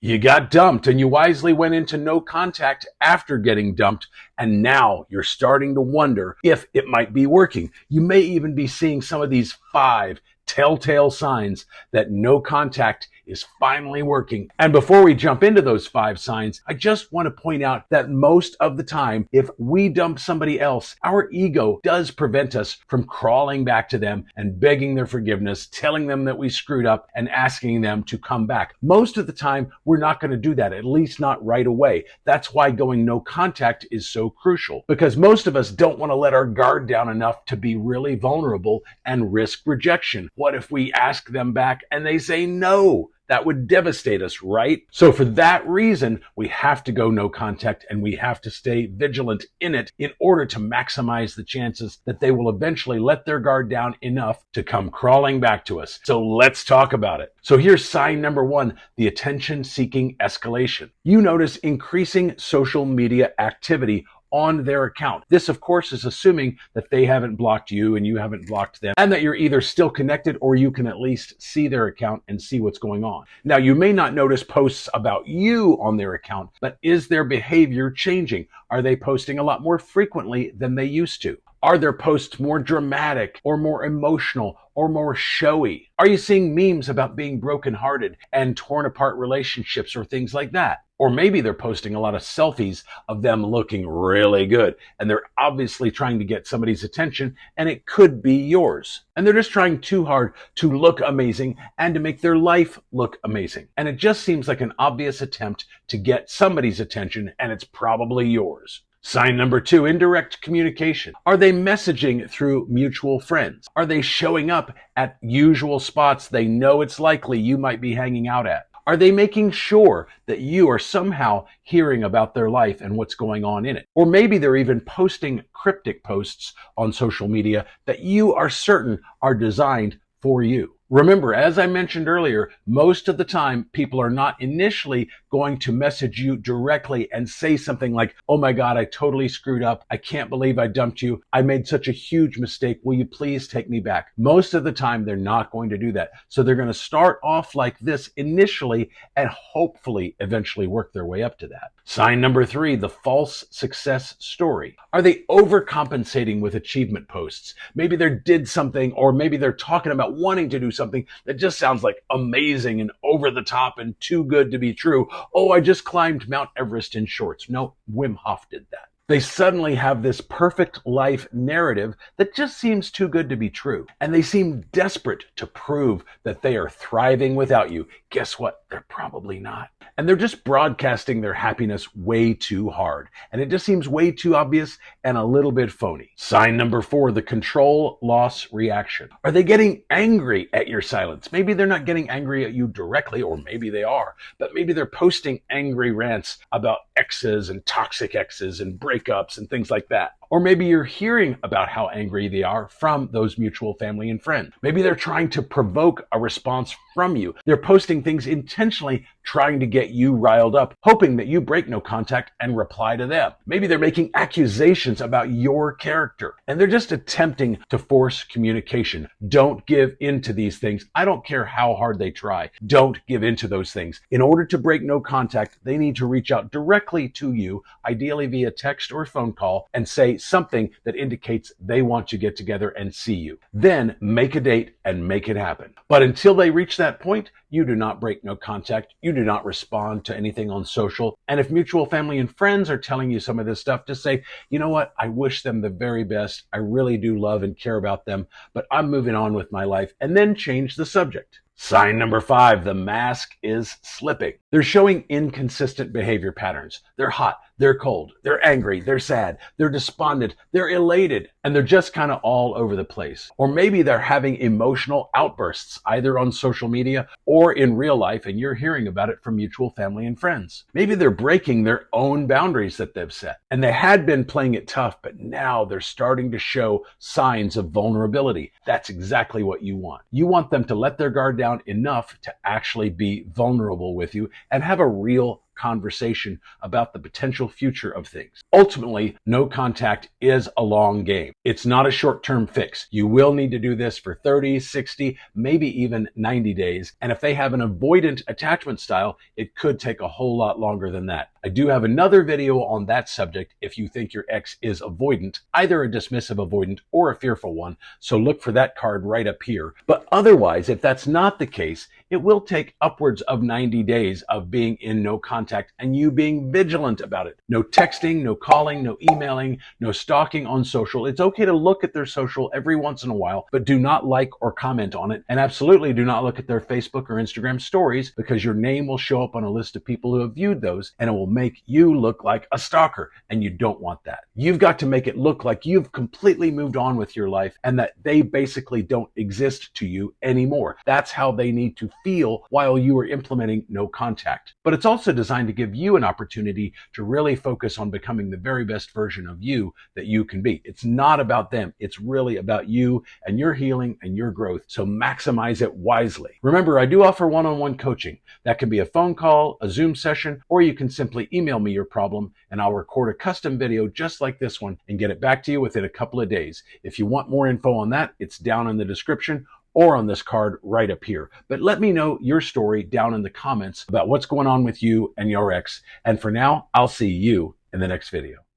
You got dumped and you wisely went into no contact after getting dumped, and now you're starting to wonder if it might be working. You may even be seeing some of these 5 telltale signs that no contact is finally working. And before we jump into those 5 signs, I just want to point out that most of the time, if we dump somebody else, our ego does prevent us from crawling back to them and begging their forgiveness, telling them that we screwed up and asking them to come back. Most of the time, we're not going to do that, at least not right away. That's why going no contact is so crucial, because most of us don't want to let our guard down enough to be really vulnerable and risk rejection. What if we ask them back and they say no? That would devastate us, right? So for that reason, we have to go no contact and we have to stay vigilant in it in order to maximize the chances that they will eventually let their guard down enough to come crawling back to us. So let's talk about it. So here's sign number 1, the attention-seeking escalation. You notice increasing social media activity on their account. This, of course, is assuming that they haven't blocked you and you haven't blocked them, and that you're either still connected or you can at least see their account and see what's going on. Now, you may not notice posts about you on their account, but is their behavior changing? Are they posting a lot more frequently than they used to? Are their posts more dramatic or more emotional or more showy? Are you seeing memes about being brokenhearted and torn apart relationships or things like that? Or maybe they're posting a lot of selfies of them looking really good, and they're obviously trying to get somebody's attention, and it could be yours. And they're just trying too hard to look amazing and to make their life look amazing. And it just seems like an obvious attempt to get somebody's attention, and it's probably yours. Sign number 2, indirect communication. Are they messaging through mutual friends? Are they showing up at usual spots they know it's likely you might be hanging out at? Are they making sure that you are somehow hearing about their life and what's going on in it? Or maybe they're even posting cryptic posts on social media that you are certain are designed for you. Remember, as I mentioned earlier, most of the time, people are not initially going to message you directly and say something like, "Oh my God, I totally screwed up. I can't believe I dumped you. I made such a huge mistake. Will you please take me back?" Most of the time, they're not going to do that. So they're going to start off like this initially and hopefully eventually work their way up to that. Sign number 3, the false success story. Are they overcompensating with achievement posts? Maybe they did something, or maybe they're talking about wanting to do something that just sounds like amazing and over the top and too good to be true. "Oh, I just climbed Mount Everest in shorts." No, Wim Hof did that. They suddenly have this perfect life narrative that just seems too good to be true. And they seem desperate to prove that they are thriving without you. Guess what? They're probably not. And they're just broadcasting their happiness way too hard. And it just seems way too obvious and a little bit phony. Sign number 4, the control loss reaction. Are they getting angry at your silence? Maybe they're not getting angry at you directly, or maybe they are, but maybe they're posting angry rants about exes and toxic exes and breakups and things like that. Or maybe you're hearing about how angry they are from those mutual family and friends. Maybe they're trying to provoke a response from you. They're posting things intentionally trying to get you riled up, hoping that you break no contact and reply to them. Maybe they're making accusations about your character, and they're just attempting to force communication. Don't give in to these things. I don't care how hard they try. Don't give in to those things. In order to break no contact, they need to reach out directly to you, ideally via text or phone call, and say something that indicates they want to get together and see you. Then make a date and make it happen. But until they reach that point, you do not break no contact. You do not respond to anything on social. And if mutual family and friends are telling you some of this stuff, just say, "You know what? I wish them the very best. I really do love and care about them, but I'm moving on with my life," and then change the subject. Sign number 5, the mask is slipping. They're showing inconsistent behavior patterns. They're hot, they're cold, they're angry, they're sad, they're despondent, they're elated, and they're just kind of all over the place. Or maybe they're having emotional outbursts, either on social media or in real life, and you're hearing about it from mutual family and friends. Maybe they're breaking their own boundaries that they've set, and they had been playing it tough, but now they're starting to show signs of vulnerability. That's exactly what you want. You want them to let their guard down enough to actually be vulnerable with you and have a real conversation about the potential future of things. Ultimately, no contact is a long game. It's not a short-term fix. You will need to do this for 30, 60, maybe even 90 days. And if they have an avoidant attachment style, it could take a whole lot longer than that. I do have another video on that subject if you think your ex is avoidant, either a dismissive avoidant or a fearful one. So look for that card right up here. But otherwise, if that's not the case, it will take upwards of 90 days of being in no contact and you being vigilant about it. No texting, no calling, no emailing, no stalking on social. It's okay to look at their social every once in a while, but do not like or comment on it. And absolutely do not look at their Facebook or Instagram stories, because your name will show up on a list of people who have viewed those and it will make you look like a stalker, and you don't want that. You've got to make it look like you've completely moved on with your life and that they basically don't exist to you anymore. That's how they need to feel while you are implementing no contact. But it's also designed to give you an opportunity to really focus on becoming the very best version of you that you can be. It's not about them. It's really about you and your healing and your growth. So maximize it wisely. Remember, I do offer one-on-one coaching. That can be a phone call, a Zoom session, or you can simply email me your problem and I'll record a custom video just like this one and get it back to you within a couple of days. If you want more info on that, it's down in the description or on this card right up here. But let me know your story down in the comments about what's going on with you and your ex. And for now, I'll see you in the next video.